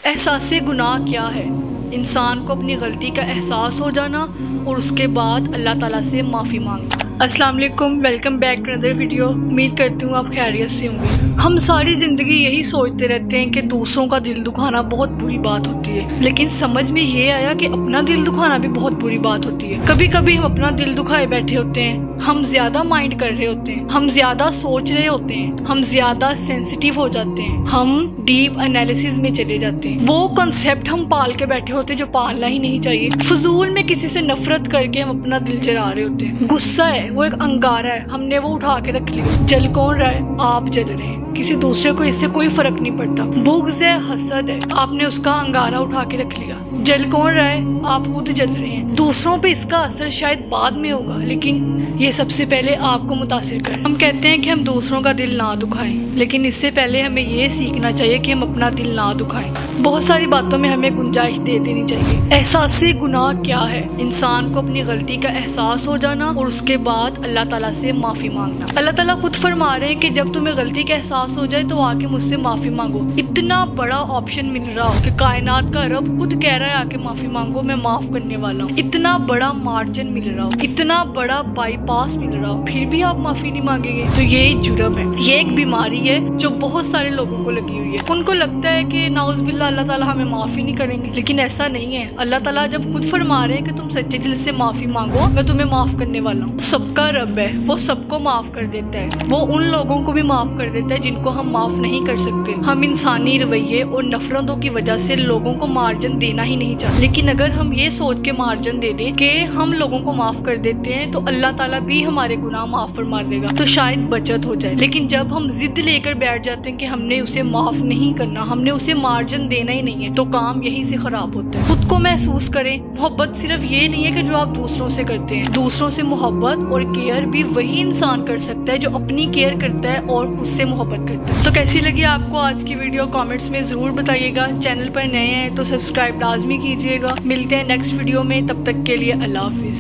एहसासे गुनाह क्या है? इंसान को अपनी गलती का एहसास हो जाना और उसके बाद अल्लाह ताला से माफ़ी मांगना। अस्सलाम वालेकुम, welcome back to another video. उम्मीद करती हूँ आप खैरियत से होंगे। हम सारी ज़िंदगी यही सोचते रहते हैं कि दूसरों का दिल दुखाना बहुत बुरी बात होती है, लेकिन समझ में ये आया कि अपना दिल दुखाना भी बहुत बुरी बात होती है। कभी कभी हम अपना दिल दुखाए बैठे होते हैं, हम ज़्यादा माइंड कर रहे होते हैं, हम ज़्यादा सोच रहे होते हैं, हम ज़्यादा सेंसिटिव हो जाते हैं, हम डीप एनालिसिस में चले जाते हैं। वो कॉन्सेप्ट हम पाल के बैठे होते हैं जो पालना ही नहीं चाहिए। फजूल में किसी से नफरत करके हम अपना दिल जला रहे होते हैं। गुस्सा है, वो एक अंगारा है, हमने वो उठा के रख लिया। जल कौन रहा है? आप जल रहे हैं, किसी दूसरे को इससे कोई फर्क नहीं पड़ता। बुग़्ज़ है, हसद है, आपने उसका अंगारा उठा के रख लिया। जल कौन रहा है? आप खुद जल रहे हैं। दूसरों पे इसका असर शायद बाद में होगा, लेकिन ये सबसे पहले आपको मुतासिर करे। हम कहते हैं कि हम दूसरों का दिल ना दुखाएं, लेकिन इससे पहले हमें ये सीखना चाहिए कि हम अपना दिल ना दुखाएं। बहुत सारी बातों में हमें गुंजाइश दे देनी चाहिए। एहसासे गुनाह क्या है? इंसान को अपनी गलती का एहसास हो जाना और उसके बाद अल्लाह ताला से माफ़ी मांगना। अल्लाह ताला खुद फरमा रहे हैं कि जब तुम्हें गलती का एहसास हो जाए तो आके मुझसे माफ़ी मांगो। इतना बड़ा ऑप्शन मिल रहा हो कि कायनात का रब खुद कह रहा है आके माफ़ी मांगो, मैं माफ़ करने वाला हूँ। इतना बड़ा मार्जिन मिल रहा हो, इतना बड़ा बाईपास मिल रहा हो, फिर भी आप माफ़ी नहीं मांगेंगे तो ये जुर्म है। ये एक बीमारी है जो बहुत सारे लोगों को लगी हुई है। उनको लगता है कि नाउज़ुबिल्लाह अल्लाह ताला हमें माफ़ी नहीं करेंगे, लेकिन ऐसा नहीं है। अल्लाह ताला जब खुद फरमा रहे हैं कि तुम सच्चे दिल से माफ़ी मांगो, मैं तुम्हें माफ़ करने वाला हूँ। सबका रब है, वो सबको माफ़ कर देता है। वो उन लोगों को भी माफ़ कर देता है जिनको हम माफ़ नहीं कर सकते। हम इंसानी रवैये और नफरतों की वजह से लोगों को मार्जिन देना ही नहीं चाहते, लेकिन अगर हम ये सोच के मार्जिन दे दें कि हम लोगों को माफ़ कर देते हैं तो अल्लाह ताला भी हमारे गुनाह माफ़ फरमा देगा, तो शायद बचत हो जाए। लेकिन जब हम जिद लेकर बैठ जाते हैं कि हमने उसे माफ़ नहीं करना, हमने उसे मार्जिन देना ही नहीं है, तो काम यहीं से ख़राब होता है। खुद को महसूस करें। मोहब्बत सिर्फ ये नहीं है कि जो आप दूसरों से करते हैं। दूसरों से मोहब्बत और केयर भी वही इंसान कर सकता है जो अपनी केयर करता है और उससे मोहब्बत करता है। तो कैसी लगी आपको आज की वीडियो? कमेंट्स में ज़रूर बताइएगा। चैनल पर नए हैं तो सब्सक्राइब लाजमी कीजिएगा। मिलते हैं नेक्स्ट वीडियो में, तब तक के लिए अल्लाह हाफिज़।